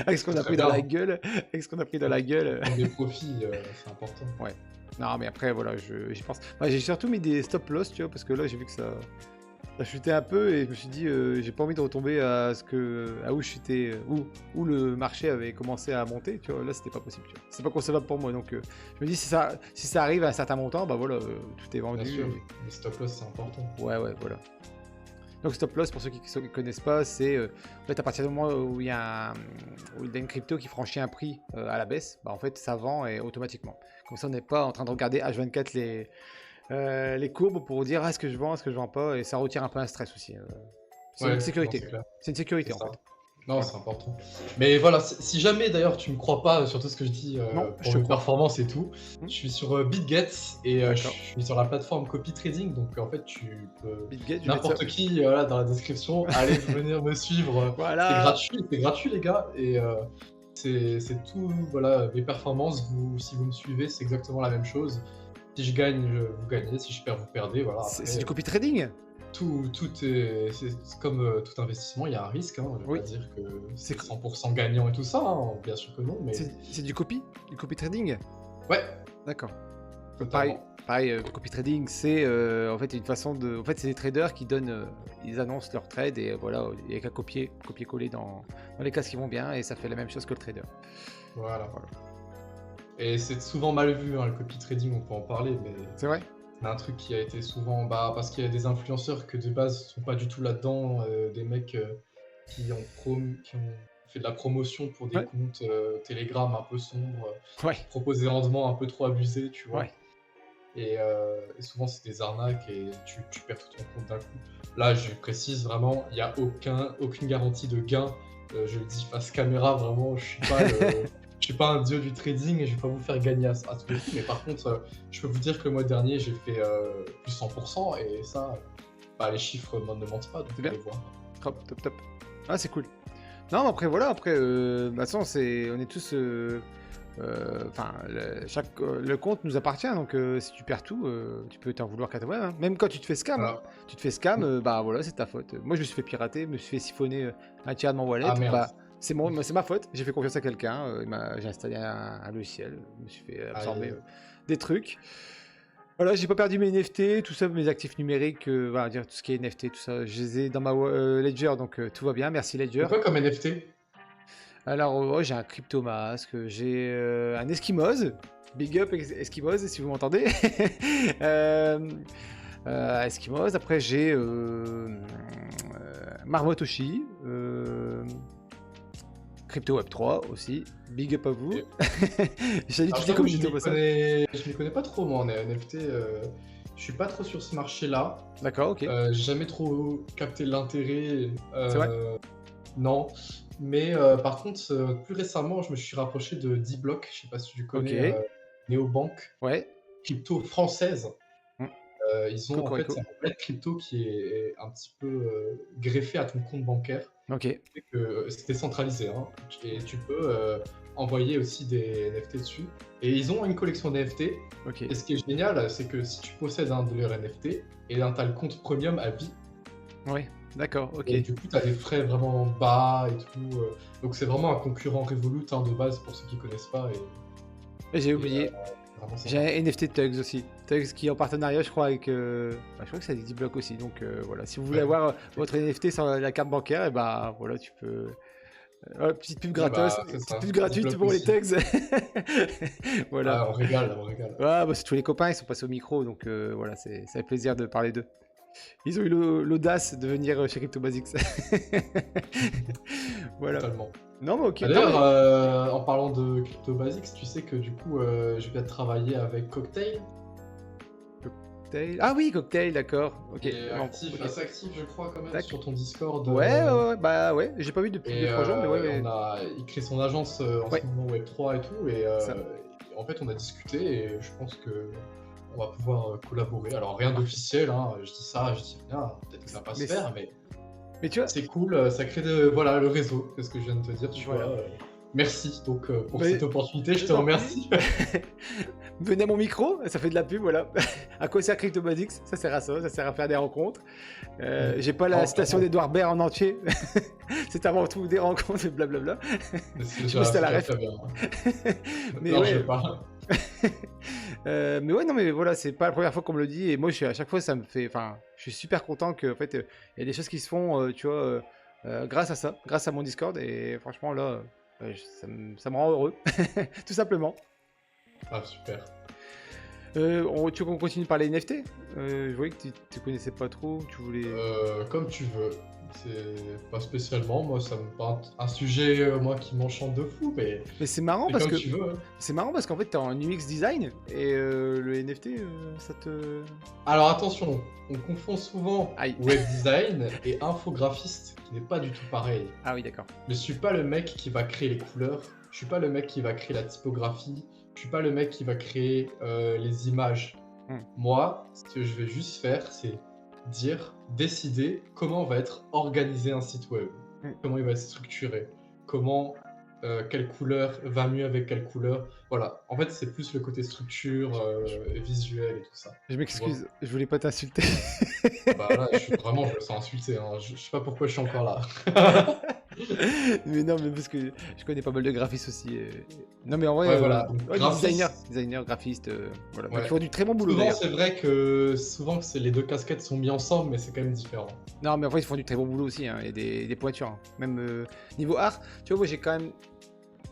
A: avec ce qu'on
B: c'est
A: a
B: très
A: pris dans la
B: bien.
A: gueule, avec ce qu'on a pris dans
B: Faut,
A: la
B: faut
A: gueule.
B: prendre des profits, c'est important.
A: Ouais. Non, mais après, voilà, j'y pense. Bah, j'ai surtout mis des stop loss, tu vois, parce que là, j'ai vu que ça chutait un peu et je me suis dit, j'ai pas envie de retomber à où je chutais, où le marché avait commencé à monter, tu vois. Là, c'était pas possible, tu vois. C'est pas concevable pour moi, donc je me dis, si ça arrive à un certain montant, bah voilà, tout est
B: Bien
A: vendu.
B: sûr, les stop loss, c'est important.
A: Ouais, ouais, voilà. Donc stop loss, pour ceux qui ne connaissent pas, c'est en fait à partir du moment où où il y a une crypto qui franchit un prix à la baisse, bah en fait ça vend et automatiquement. Comme ça on n'est pas en train de regarder H24 les courbes pour dire est-ce que je vends, est-ce que je vends pas, et ça retire un peu un stress aussi. C'est une
B: Ouais, non,
A: sécurité.
B: c'est clair.
A: C'est une
B: C'est
A: sécurité en
B: ça.
A: fait.
B: Non,
A: Voilà.
B: c'est important. Mais voilà, si jamais d'ailleurs tu me crois pas sur tout ce que je dis
A: Non, je
B: pour
A: te
B: mes
A: crois.
B: performances et tout,
A: Hmm.
B: je suis sur BitGet et je
A: D'accord.
B: suis sur la plateforme Copy Trading. Donc en fait, tu peux
A: BitGet, je vais mettre ça.
B: n'importe qui voilà, dans la description, allez venir me suivre.
A: Voilà.
B: C'est gratuit les gars et c'est tout. Voilà, mes performances. Si vous me suivez, c'est exactement la même chose. Si je gagne, vous gagnez. Si je perds, vous perdez. Voilà.
A: C'est
B: Après,
A: du copy trading.
B: c'est comme tout investissement, il y a un risque, hein. Je vais
A: Oui.
B: pas dire que
A: C'est
B: c'est 100% gagnant et tout ça, hein, bien sûr que non, mais
A: c'est du copy trading.
B: ouais,
A: D'accord. Pareil,
B: totalement.
A: pareil, copy trading, c'est en fait une façon de. En fait, c'est des traders qui donnent, ils annoncent leur trade et voilà, il n'y a qu'à copier-coller dans les cases qui vont bien et ça fait la même chose que le trader.
B: Voilà.
A: Voilà.
B: Et c'est souvent mal vu, hein, le copy trading, on peut en parler, mais
A: C'est vrai?
B: c'est un truc qui a été souvent, parce qu'il y a des influenceurs que de base sont pas du tout là-dedans, des mecs qui ont fait de la promotion pour des
A: Ouais,
B: comptes Telegram un peu sombres,
A: ouais,
B: qui proposent des rendements un peu trop abusés, tu vois.
A: ouais.
B: Et souvent, c'est des arnaques et tu perds tout ton compte d'un coup. Là, je précise vraiment, il n'y a aucune garantie de gain. Je le dis face caméra, vraiment, je suis pas un dieu du trading et je vais pas vous faire gagner à tous les coups. Mais par contre, je peux vous dire que le mois dernier, j'ai fait plus 100% et ça, les chiffres ne mentent pas, donc
A: C'est
B: vous
A: bien.
B: allez voir.
A: Top, top, top. Ah, c'est cool. Non, mais après, voilà, après, de toute façon, on est tous. Enfin, le compte nous appartient, donc si tu perds tout, tu peux t'en vouloir qu'à toi-même, hein. Même quand tu te fais scam, hein.
B: Voilà.
A: Tu te fais scam, bah voilà, c'est ta faute. Moi, je me suis fait pirater, je me suis fait siphonner un tiers de mon wallet,
B: Ah merde.
A: bah c'est ma faute. J'ai fait confiance à quelqu'un, j'ai installé un logiciel, je me suis fait absorber
B: Aïe.
A: des trucs. Voilà, j'ai pas perdu mes NFT, tout ça, mes actifs numériques, voilà, dire tout ce qui est NFT, tout ça, je les ai dans ma Ledger, donc tout va bien, merci Ledger.
B: C'est quoi comme NFT?
A: Alors, j'ai un crypto-masque, j'ai un Eskimos. Big up Eskimos, si vous m'entendez. Euh, Eskimos. Après, j'ai Marmotoshi, Crypto Web 3 aussi. Big up à vous.
B: Et-
A: J'allais
B: Alors,
A: toutes
B: je
A: les
B: t'avoue, je
A: communautés au
B: m'y
A: passage.
B: je m'y connais pas trop, moi, en NFT. Je suis pas trop sur ce marché-là.
A: D'accord, ok.
B: J'ai jamais trop capté l'intérêt.
A: C'est vrai?
B: Non. Mais par contre, plus récemment, je me suis rapproché de D-Block. Je sais pas si tu
A: Ok.
B: connais, néobanque,
A: Ouais.
B: crypto française.
A: Mm.
B: Ils ont en fait
A: Cocorico.
B: c'est un wallet crypto qui est un petit peu greffé à ton compte bancaire.
A: Ok.
B: Fait que c'est décentralisé, hein, et tu peux envoyer aussi des NFT dessus. Et ils ont une collection d'NFT.
A: Ok.
B: Et ce qui est génial, c'est que si tu possèdes un de leurs NFT, et ben, tu as le compte premium à vie.
A: Ouais. D'accord, ok.
B: Et du coup, tu as des frais vraiment bas et tout. Donc c'est vraiment un concurrent Revolut, hein, de base pour ceux qui connaissent pas.
A: Et j'ai
B: Et,
A: oublié.
B: vraiment
A: J'ai
B: sympa.
A: un NFT de Tugs aussi. Tugs qui est en partenariat, je crois, avec. Je crois que c'est avec D-Block aussi. Donc voilà, si vous voulez
B: Ouais.
A: avoir votre NFT sur la carte bancaire, et bah voilà, tu peux. Petite pub gratos,
B: Bah, c'est
A: petite
B: ça.
A: pub gratuite
B: D-Block
A: pour les
B: aussi.
A: Tugs. Voilà.
B: Ah, on régale, on régale.
A: Ah, bah, c'est tous les copains, ils sont passés au micro, donc voilà, ça fait plaisir de parler d'eux. Ils ont eu l'audace de venir chez Crypto Basics. Voilà.
B: Totalement.
A: Non, mais ok.
B: Ah,
A: Non,
B: d'ailleurs,
A: mais-
B: en parlant de Crypto Basics, tu sais que du coup, je viens de travailler avec Cocktail,
A: Cocktail. Ah oui, Cocktail, d'accord. Ok.
B: qui est
A: Non,
B: actif,
A: ok.
B: assez actif, je crois, quand même,
A: Tac.
B: sur ton Discord.
A: Ouais, bah ouais, j'ai pas vu depuis
B: Et
A: 2-3 jours, mais ouais.
B: il crée son agence en
A: Ouais.
B: ce moment Web3 et tout. Et
A: Ça.
B: en fait, on a discuté et je pense que on va pouvoir collaborer. Alors, rien d'officiel, hein, je dis ça, je dis rien, peut-être que ça va pas se
A: Mais
B: faire, mais
A: Mais tu vois,
B: c'est cool, ça crée voilà, le réseau, c'est ce que je viens de te dire, tu
A: Voilà.
B: vois. Merci donc pour
A: Mais-
B: cette opportunité, je te
A: t'en
B: remercie.
A: venez à mon micro, ça fait de la pub, voilà. À quoi sert Crypto Basics? Ça sert à ça sert à faire des rencontres. J'ai pas la
B: Non,
A: citation
B: clairement.
A: d'Edouard Baird en entier. C'est avant tout des rencontres et blablabla.
B: Mais c'est
A: Je sais pas si t'as la
B: déjà
A: ref.
B: très bien.
A: Mais
B: Non,
A: ouais.
B: je veux pas.
A: Mais ouais, non, mais voilà, c'est pas la première fois qu'on me le dit. Et moi, à chaque fois, ça me fait. Enfin, je suis super content que, en fait, il y a des choses qui se font, tu vois, grâce à ça, grâce à mon Discord. Et franchement, là, ça me rend heureux, tout simplement.
B: Ah, super.
A: Tu veux qu'on continue de parler NFT? Je voyais que tu connaissais pas trop, tu voulais.
B: Comme tu veux. C'est pas spécialement, moi ça me paraît un sujet moi qui m'enchante de fou, mais
A: Mais c'est marrant
B: c'est
A: parce
B: comme
A: que
B: tu veux, hein.
A: c'est marrant parce qu'en fait, t'es en UX design et le NFT, ça te.
B: Alors attention, on confond souvent
A: Aïe.
B: web design et infographiste, qui n'est pas du tout pareil.
A: Ah oui, d'accord.
B: Je suis pas le mec qui va créer les couleurs, je suis pas le mec qui va créer la typographie, je suis pas le mec qui va créer les images. Moi, ce que je vais juste faire, c'est décider comment va être organisé un site web, comment il va être structuré, comment, quelle couleur va mieux avec quelle couleur. Voilà, en fait, c'est plus le côté structure, visuel et tout ça.
A: Je m'excuse, je voulais pas t'insulter.
B: Bah là, je me sens insulté, hein. Je sais pas pourquoi je suis encore là.
A: Mais non, mais parce que je connais pas mal de graphistes aussi. Non, mais en vrai,
B: Ouais, voilà, donc
A: ouais, des
B: graphiste.
A: designers, graphistes, voilà.
B: Ouais.
A: Qui font du très bon boulot
B: Souvent,
A: d'ailleurs.
B: c'est vrai que les deux casquettes sont mis ensemble, mais c'est quand même différent.
A: Non, mais en vrai, ils font du très bon boulot aussi. Hein. Il y a des pointures. Hein. Même niveau art, tu vois, moi j'ai quand même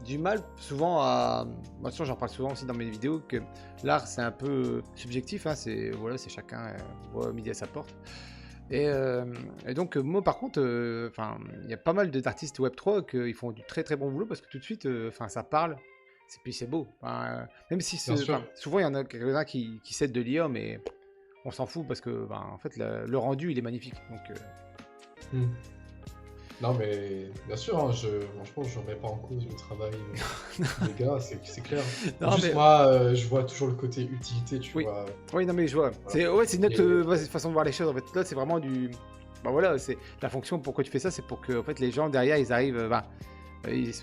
A: du mal souvent à. Moi, j'en parle souvent aussi dans mes vidéos que l'art c'est un peu subjectif. Hein. C'est voilà, c'est chacun voit midi à sa porte. Et donc moi par contre, enfin, il y a pas mal d'artistes Web3 qui font du très très bon boulot parce que tout de suite, enfin, ça parle. Puis c'est beau. Enfin, même si
B: Bien sûr.
A: souvent il y en a quelques-uns qui cèdent de l'IA, mais on s'en fout parce que en fait le rendu il est magnifique. Donc
B: Non, mais bien sûr, hein, franchement, je remets pas en cause le travail des gars, c'est clair.
A: Non,
B: En plus,
A: mais-
B: moi, je vois toujours le côté utilité, tu
A: Oui.
B: vois.
A: oui, non mais je vois. C'est une autre
B: Et-
A: façon de voir les choses. En fait, là c'est vraiment du. Bah voilà, c'est la fonction. Pourquoi tu fais ça, c'est pour que en fait les gens derrière ils arrivent.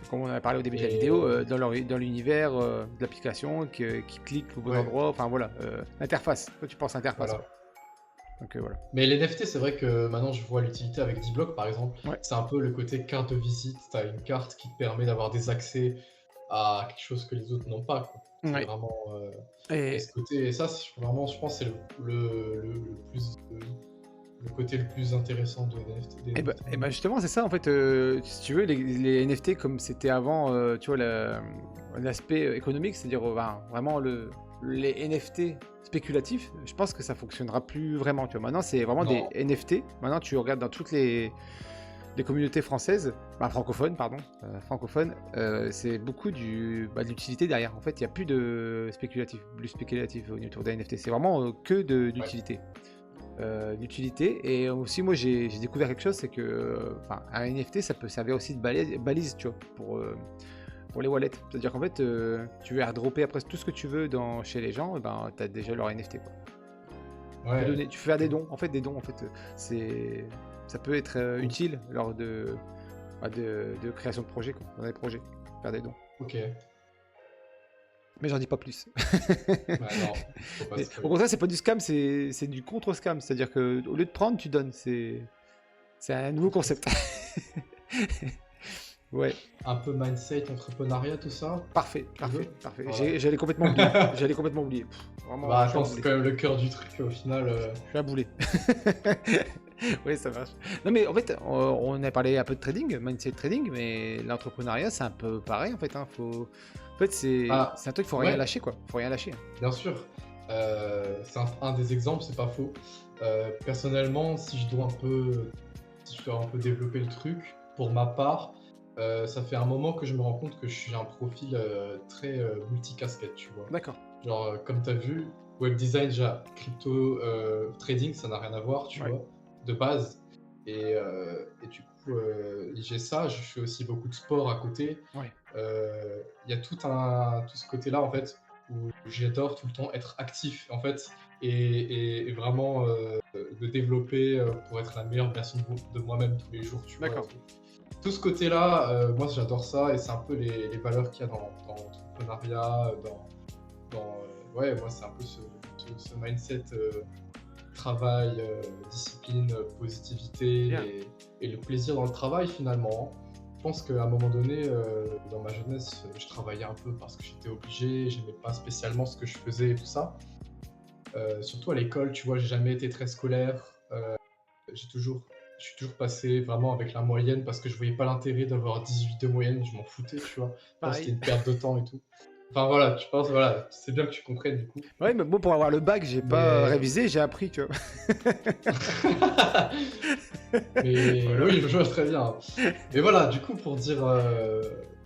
A: Comme on a parlé au début de la
B: Et-
A: vidéo, dans l'univers de l'application, qui cliquent au bon
B: Ouais.
A: endroit. Enfin voilà, l'interface. Toi tu penses interface.
B: Voilà.
A: quoi. Donc voilà.
B: Mais les NFT, c'est vrai que maintenant je vois l'utilité avec D-Block par exemple.
A: Ouais.
B: C'est un peu le côté carte de visite. Tu as une carte qui te permet d'avoir des accès à quelque chose que les autres n'ont pas, quoi. C'est
A: Ouais.
B: vraiment.
A: Et
B: Et ce côté, et ça, vraiment, je pense, c'est le côté le plus intéressant de NFT.
A: Et bah justement, c'est ça en fait. Si tu veux, les NFT comme c'était avant, tu vois, l'aspect économique, c'est-à-dire vraiment les NFT spéculatifs, je pense que ça fonctionnera plus vraiment. Tu vois, maintenant c'est vraiment
B: Non.
A: des NFT. Maintenant, tu regardes dans toutes les les communautés françaises, francophones, pardon, c'est beaucoup de l'utilité derrière. En fait, il n'y a plus de spéculatif autour des NFT. C'est vraiment d'utilité. L'utilité. Et aussi, moi, j'ai découvert quelque chose, c'est que un NFT, ça peut servir aussi de balise, tu vois, pour les wallets. C'est-à-dire qu'en fait, tu veux airdropper après tout ce que tu veux chez les gens, et tu as déjà leur NFT, quoi.
B: Ouais.
A: Tu peux faire des dons. En fait, ça peut être utile lors de création de projets, quoi, dans des projets, faire des dons.
B: Ok.
A: Mais j'en dis pas plus.
B: Bah non, faut pas
A: Au contraire, c'est pas du scam, c'est du contre-scam. C'est-à-dire que au lieu de prendre, tu donnes. C'est un nouveau concept. Ouais.
B: Un peu mindset, entrepreneuriat, tout ça.
A: Parfait.
B: Voilà.
A: J'allais complètement oublier. Vraiment,
B: Bah,
A: je suis un
B: attends, c'est
A: boulet.
B: quand même le cœur du truc au final.
A: Je suis un boulet. Oui, ça marche. Non, mais en fait, on a parlé un peu de trading, mindset trading, mais l'entrepreneuriat, c'est un peu pareil en fait. En fait, c'est
B: Ah,
A: un truc, faut rien lâcher, quoi. Faut rien lâcher.
B: bien sûr. C'est un des exemples, c'est pas faux. Personnellement, si je dois un peu développer le truc, pour ma part, ça fait un moment que je me rends compte que je suis un profil très multicasquette, tu vois.
A: D'accord.
B: Genre, comme tu as vu, web design, déjà, crypto, trading, ça n'a rien à voir, tu
A: Ouais.
B: vois, de base. Et du coup, j'ai ça, je fais aussi beaucoup de sport à côté.
A: Ouais.
B: Il y a tout ce côté-là, en fait, où j'adore tout le temps être actif, en fait, et vraiment me développer pour être la meilleure version de moi-même tous les jours, tu vois.
A: D'accord.
B: Tout ce côté-là, moi j'adore ça, et c'est un peu les valeurs qu'il y a dans l'entrepreneuriat, ouais, moi c'est un peu ce mindset travail, discipline, positivité et le plaisir dans le travail finalement. Je pense qu'à un moment donné, dans ma jeunesse, je travaillais un peu parce que j'étais obligé, j'aimais pas spécialement ce que je faisais et tout ça. Surtout à l'école, tu vois, j'ai jamais été très scolaire. Je suis toujours passé vraiment avec la moyenne parce que je voyais pas l'intérêt d'avoir 18 de moyenne, je m'en foutais, tu vois. C'était une perte de temps et tout. Enfin voilà, je pense, voilà, c'est bien que tu comprennes du coup.
A: Ouais, mais bon, pour avoir le bac, j'ai pas révisé, j'ai appris, tu vois.
B: Mais
A: Voilà.
B: oui, je vois très bien. Mais voilà, du coup, pour dire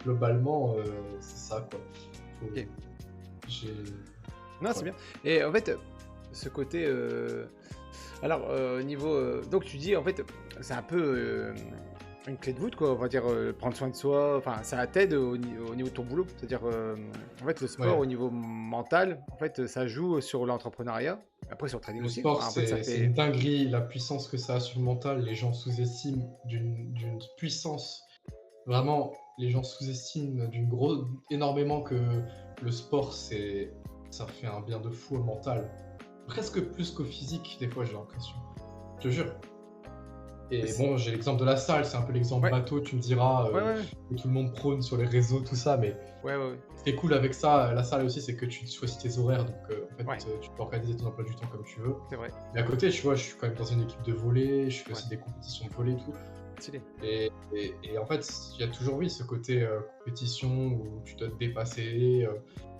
B: globalement, c'est ça quoi.
A: Ok.
B: Non,
A: c'est bien. Et en fait, ce côté. Alors, niveau. Donc, tu dis, en fait, c'est un peu une clé de voûte, quoi. On va dire prendre soin de soi. Enfin, ça t'aide au niveau de ton boulot. C'est-à-dire, en fait, le sport au niveau mental, en fait, ça joue sur l'entrepreneuriat. Après, sur le trading
B: le
A: aussi.
B: sport,
A: En fait,
B: c'est une dinguerie, la puissance que ça a sur le mental. Les gens sous-estiment d'une puissance. Vraiment, les gens sous-estiment énormément que le sport, ça fait un bien de fou au mental. Presque plus qu'au physique, des fois, j'ai l'impression. Je te jure. Et bon, j'ai l'exemple de la salle, c'est un peu l'exemple bateau, tu me diras, que tout le monde prône sur les réseaux, tout ça, mais ce qui est cool avec ça, la salle aussi, c'est que tu choisis tes horaires, donc en fait, tu peux organiser ton emploi du temps comme tu veux.
A: C'est vrai.
B: Mais à côté, tu vois, je suis quand même dans une équipe de volley, je fais aussi des compétitions de volley et tout.
A: Stylé.
B: Et en fait, il y a toujours, oui, ce côté compétition où tu dois te dépasser,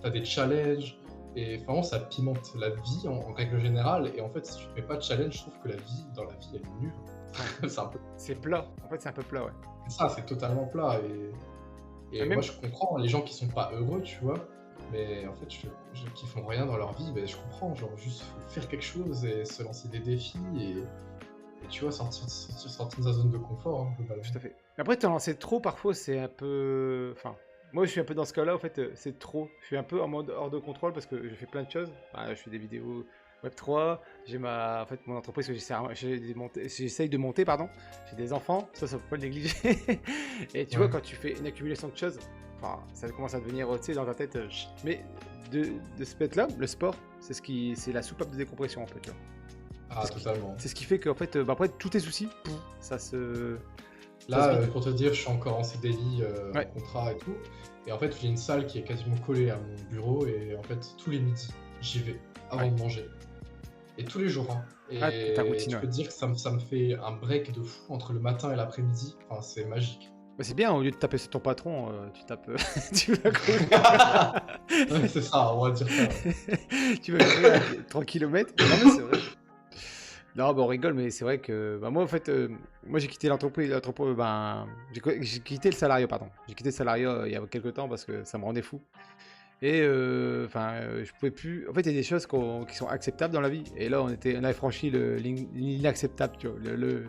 B: tu as des challenges, et vraiment, ça pimente la vie en règle générale. Et en fait, si tu te mets pas de challenge, je trouve que la vie, elle est nulle.
A: C'est plat. En fait, c'est un peu plat, ouais.
B: C'est ça, c'est totalement plat. Et moi, je comprends les gens qui sont pas heureux, tu vois. Mais en fait, qui font rien dans leur vie, ben, je comprends. Genre, juste faut faire quelque chose et se lancer des défis et tu vois, sortir de sa zone de confort, hein, globalement.
A: Tout à fait. Après, t'en lancer trop, parfois, c'est un peu. Enfin, moi, je suis un peu dans ce cas-là, en fait, c'est trop. Je suis un peu en mode hors de contrôle parce que je fais plein de choses. Je fais des vidéos Web3, j'ai en fait, mon entreprise que j'essaye de monter, pardon. J'ai des enfants, ça faut pas le négliger. Et tu vois, quand tu fais une accumulation de choses, enfin, ça commence à devenir, tu sais, dans ta tête. Mais de ce fait-là, le sport, c'est la soupape de décompression, en fait. Tu vois.
B: Ah, totalement.
A: C'est ce qui fait qu'en fait, après, tous tes soucis, ça se...
B: Là, pour te dire, je suis encore en CDI, en contrat et tout. Et en fait, j'ai une salle qui est quasiment collée à mon bureau. Et en fait, tous les midis, j'y vais avant de manger. Et tous les jours. Hein. Et
A: ta routine,
B: je peux te dire que ça me fait un break de fou entre le matin et l'après-midi. Enfin, c'est magique.
A: Bah, c'est bien, au lieu de taper sur ton patron, tu tapes... tu vas courir.
B: Ouais, c'est ça, on va dire ça.
A: Tu vas courir à 3 km. Non, mais c'est vrai. Non, bah, on rigole, mais c'est vrai que bah, moi, en fait, moi j'ai quitté j'ai quitté le salariat, pardon. J'ai quitté le salariat il y a quelques temps parce que ça me rendait fou. Et je pouvais plus. En fait, il y a des choses qui sont acceptables dans la vie. Et là, on avait franchi l'inacceptable, tu vois. Le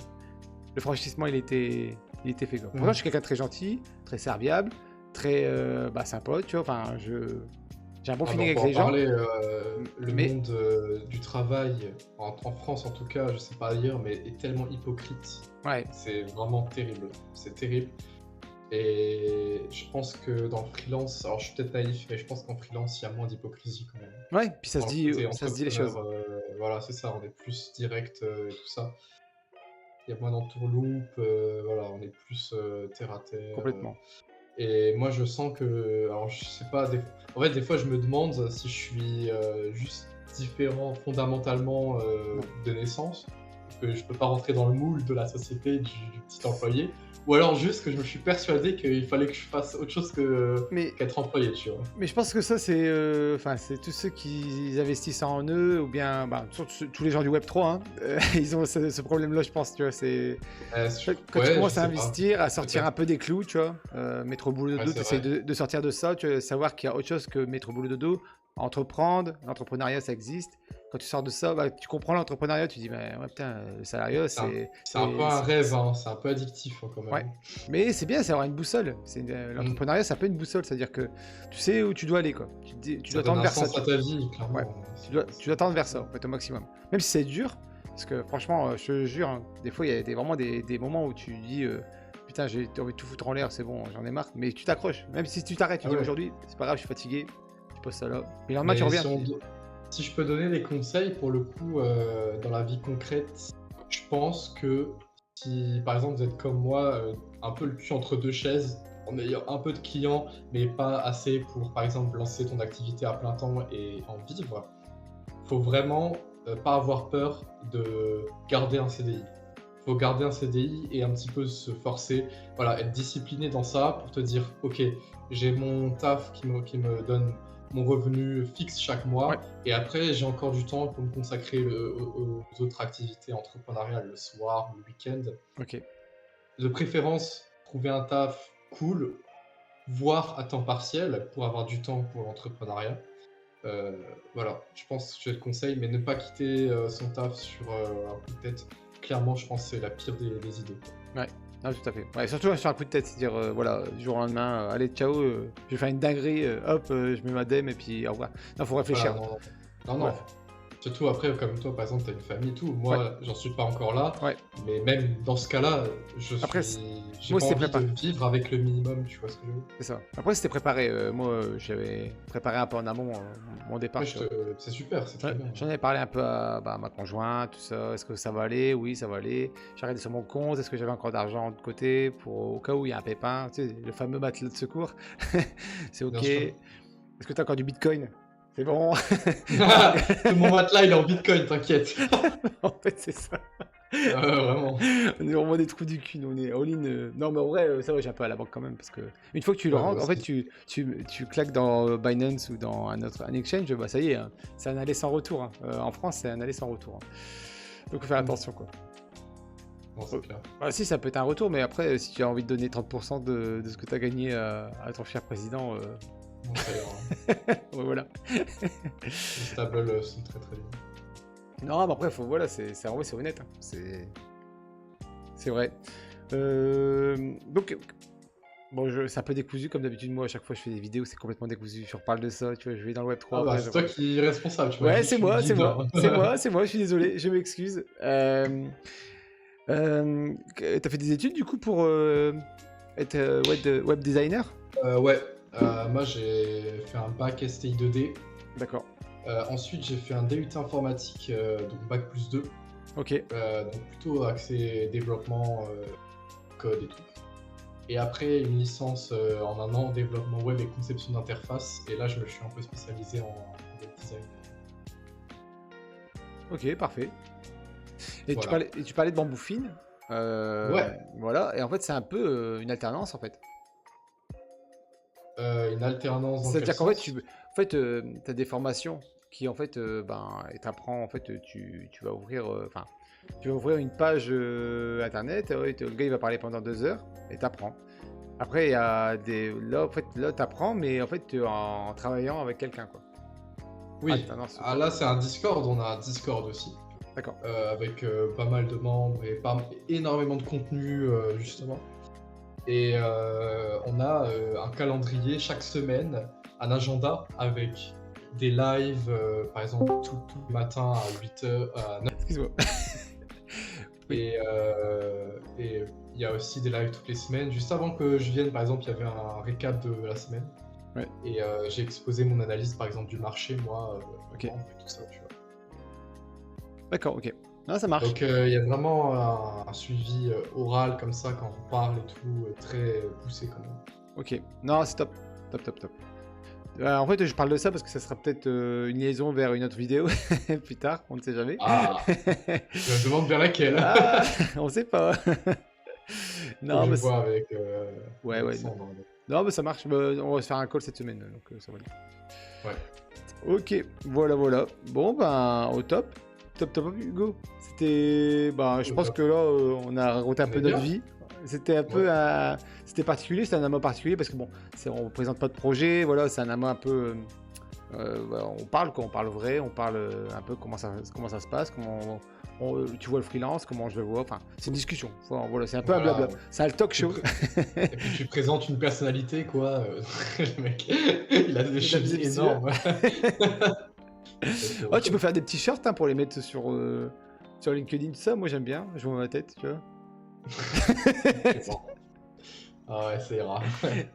A: franchissement, il était fait, quoi. Pourtant, je
B: Mhm.
A: suis quelqu'un de très gentil, très serviable, très sympa, tu vois. Enfin, j'ai un bon
B: Ah bah,
A: feeling
B: on
A: avec
B: peut en
A: les gens.
B: parler, le
A: Mais
B: monde du travail, en France en tout cas, je sais pas ailleurs, mais est tellement hypocrite.
A: ouais,
B: C'est vraiment terrible. C'est terrible. Et je pense que dans le freelance, alors je suis peut-être naïf, mais je pense qu'en freelance, il y a moins d'hypocrisie quand même.
A: ouais. Puis
B: Dans le côté
A: ça se dit les choses
B: entrepreneur, voilà, c'est ça, on est plus direct et tout ça. Il y a moins d'entourloupe, voilà, on est plus terre à terre.
A: complètement.
B: Et moi, je sens que, alors je sais pas, en fait, des fois, je me demande si je suis juste différent fondamentalement
A: Ouais.
B: de naissance, que je peux pas rentrer dans le moule de la société du petit employé, ou alors juste que je me suis persuadé qu'il fallait que je fasse autre chose
A: Mais
B: qu'être employé, tu vois.
A: Mais je pense que ça, c'est tous ceux qui investissent en eux, ou bien surtout tous les gens du Web3, hein, ils ont ce problème-là, je pense, tu vois. Quand tu
B: Ouais, je
A: commences à
B: sais pas,
A: investir, à sortir un
B: peut-être.
A: peu des clous, tu vois, mettre au boulot de
B: Ouais,
A: dos,
B: c'est
A: tu essaies
B: vrai.
A: de sortir de ça, tu vois, savoir qu'il y a autre chose que mettre au boulot de dos, entreprendre, l'entrepreneuriat, ça existe. Quand tu sors de ça, tu comprends l'entrepreneuriat, tu dis, mais ouais, putain, le salariat,
B: C'est un peu un rêve, hein, c'est un peu addictif hein, quand même.
A: Ouais, mais c'est bien, c'est avoir une boussole.
B: Mm.
A: L'entrepreneuriat, c'est un peu une boussole, c'est-à-dire que tu sais où tu dois aller, quoi. Tu
B: Ça
A: dois
B: donne
A: tendre
B: un
A: vers ça,
B: sens
A: tu
B: à
A: vois.
B: ta vie,
A: Ouais,
B: clairement.
A: tu dois tendre vers ça, en fait, au maximum. Même si c'est dur, parce que franchement, je te jure, hein, des fois, il y a vraiment des moments où tu dis, putain, j'ai envie de tout foutre en l'air, c'est bon, j'en ai marre. Mais tu t'accroches. Même si tu t'arrêtes, tu
B: Ah
A: dis
B: ouais.
A: aujourd'hui, c'est pas grave, je suis fatigué, tu poses ça là. Puis le lendemain, tu
B: Mais
A: reviens, tu dis,
B: si je peux donner des conseils pour le coup dans la vie concrète, je pense que si par exemple vous êtes comme moi, un peu le cul entre deux chaises, en ayant un peu de clients, mais pas assez pour par exemple lancer ton activité à plein temps et en vivre, faut vraiment pas avoir peur de garder un CDI. Faut garder un CDI et un petit peu se forcer, voilà, être discipliné dans ça pour te dire, ok, j'ai mon taf qui me donne mon revenu fixe chaque
A: ouais,
B: mois, et après j'ai encore du temps pour me consacrer aux autres activités entrepreneuriales le soir, le week-end.
A: ok.
B: De préférence, trouver un taf cool, voire à temps partiel pour avoir du temps pour l'entrepreneuriat. Voilà, je pense que j'ai le conseil, mais ne pas quitter son taf sur un coup de tête. Clairement, je pense que c'est la pire des idées.
A: Ouais, non, tout à fait. Ouais, surtout sur un coup de tête, c'est-à-dire, voilà, du jour au lendemain, allez, ciao, je vais faire une dinguerie, hop, je mets ma dème et puis au revoir. Non, faut
B: Voilà,
A: réfléchir.
B: non, non, non,
A: Ouais,
B: non. Surtout après, comme toi, par exemple, tu as une famille et tout.
A: ouais,
B: Moi, j'en suis pas encore là,
A: ouais.
B: mais même dans ce cas-là,
A: Après,
B: j'ai
A: moi,
B: pas
A: c'était
B: envie de
A: préparé.
B: vivre avec le minimum, tu vois ce que je veux dire?
A: C'est ça. Après, c'était préparé. Moi, j'avais préparé un peu en amont mon départ,
B: Ouais,
A: tu vois.
B: c'est super, c'est très bien.
A: J'en avais parlé un peu à ma conjointe, tout ça. Est-ce que ça va aller? Oui, ça va aller. J'ai regardé sur mon compte. Est-ce que j'avais encore d'argent de côté pour au cas où il y a un pépin? Tu sais, le fameux matelas de secours. C'est
B: Bien
A: OK.
B: sûr.
A: Est-ce que tu as encore du Bitcoin? C'est bon.
B: Tout mon matelas, il est en Bitcoin, t'inquiète.
A: En fait, c'est ça.
B: Vraiment.
A: On est vraiment des trous du cul, nous, on est all-in. Non, mais en vrai, ça va, j'ai un peu à la banque quand même. Parce que une fois que tu le
B: Ouais, moi
A: rentres, en fait,
B: aussi.
A: tu claques dans Binance ou dans un exchange, bah ça y est, hein, c'est un aller sans retour, hein. En France, c'est un aller sans retour, hein. Donc, faut faire
B: Mm.
A: attention, quoi.
B: Non, c'est clair.
A: Bah, si, ça peut être un retour, mais après, si tu as envie de donner 30% de ce que tu as gagné à ton cher président,
B: Non, ça ira, hein.
A: ouais, voilà.
B: Les stables sont très très bien.
A: Non, mais après, voilà, en vrai, c'est honnête, hein. C'est vrai. Donc, bon, c'est un peu décousu comme d'habitude. Moi, à chaque fois, je fais des vidéos, c'est complètement décousu. Je reparle de ça, tu vois. Je vais dans le Web 3
B: Ah bah,
A: après.
B: c'est toi qui es responsable, tu vois,
A: Ouais,
B: juste
A: c'est
B: tu le
A: moi,
B: dis
A: c'est moi,
B: bien.
A: c'est moi, c'est moi. Je suis désolé, je m'excuse. T'as fait des études du coup pour être web designer?
B: Ouais, moi j'ai fait un bac STI 2D.
A: D'accord.
B: Ensuite, j'ai fait un DUT informatique, donc bac plus 2.
A: Ok.
B: Donc plutôt axé développement, code et tout. Et après, une licence en un an, développement web et conception d'interface. Et là, je me suis un peu spécialisé en web design.
A: Ok, parfait. Et
B: Voilà.
A: tu parlais de Bamboo Fine.
B: Ouais,
A: Voilà. Et en fait, c'est un peu une alternance en fait.
B: une alternance dans quel
A: C'est-à-dire qu'en fait,
B: sens?
A: as des formations qui en fait, et t'apprends en fait, tu vas ouvrir, enfin, Tu vas ouvrir une page internet, le gars il va parler pendant 2 heures et t'apprends. Après, il y a des. Là, en fait, là, t'apprends, mais en fait, en travaillant avec quelqu'un, quoi.
B: Oui,
A: Alternance.
B: là c'est un Discord, on a un Discord aussi,
A: D'accord.
B: avec pas mal de membres et énormément de contenu justement. Et on a un calendrier chaque semaine, un agenda avec des lives, par exemple tout le matin à 8h, à 9h.
A: Excuse-moi. Oui.
B: Et il y a aussi des lives toutes les semaines. Juste avant que je vienne, par exemple, il y avait un récap de la semaine.
A: Ouais.
B: Et j'ai exposé mon analyse, par exemple, du marché, moi,
A: Ok.
B: et tout ça, tu vois.
A: D'accord, ok. Non, ça marche.
B: Donc il y a vraiment un suivi oral comme ça quand on parle et tout, très poussé quand même.
A: Ok. Non, c'est top. Top, top, top. En fait, je parle de ça parce que ça sera peut-être une liaison vers une autre vidéo plus tard, on ne sait jamais.
B: Ah, je me demande bien laquelle.
A: Ah, on sait pas.
B: Non,
A: Non,
B: je
A: mais
B: vois avec,
A: ouais,
B: avec
A: ouais.
B: Sandre.
A: Non, mais ça marche. On va se faire un call cette semaine, donc ça va aller.
B: Ouais.
A: Ok, voilà, voilà. Bon, ben, au top. Top, top, Hugo. C'était. Ben, je
B: Au
A: pense
B: top.
A: que là, on a raconté un
B: On
A: peu
B: est
A: notre
B: bien.
A: vie. C'était un peu c'était particulier, c'était un amas particulier parce que bon, on présente pas de projet, voilà, c'est un amas un peu. Voilà, on parle quoi, on parle vrai, on parle un peu comment ça se passe, comment tu vois le freelance, comment je le vois, enfin, c'est une discussion. Voilà, c'est un peu un
B: Voilà.
A: blabla. C'est un talk show.
B: Et puis tu présentes une personnalité, quoi. Le mec, il a des
A: Il a
B: chevilles
A: des yeux.
B: énormes.
A: Oh, tu peux faire des petits shirts hein, pour les mettre sur LinkedIn, tout ça. Moi, j'aime bien. Je vois ma tête, tu vois.
B: Bon. Ah ouais, ça ira.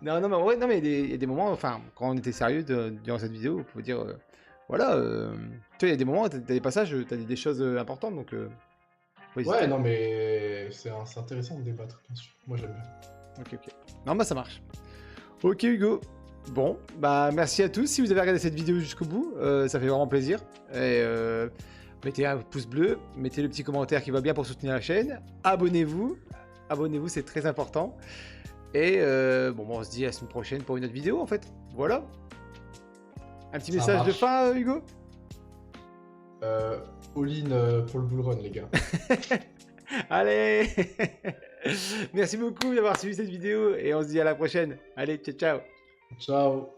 A: Non, non, mais en vrai, non, mais il y a des moments, enfin, quand on était sérieux durant cette vidéo, on pouvait dire, voilà, tu vois, il y a des moments, t'as des passages, t'as des choses importantes, donc faut hésiter.
B: Ouais, non, mais c'est intéressant de débattre, bien sûr. Moi, j'aime bien.
A: Ok, ok. Non, bah ça marche. Ok, Hugo. Bon, bah merci à tous. Si vous avez regardé cette vidéo jusqu'au bout, ça fait vraiment plaisir. Et mettez un pouce bleu, mettez le petit commentaire qui va bien pour soutenir la chaîne. Abonnez-vous. Abonnez-vous, c'est très important. Et bon, on se dit à la semaine prochaine pour une autre vidéo, en fait. Voilà. Un petit
B: Ça
A: message de
B: marche.
A: fin, Hugo?
B: All-in pour le bull run, les gars.
A: Allez. Merci beaucoup d'avoir suivi cette vidéo et on se dit à la prochaine. Allez, ciao, ciao.
B: Ciao.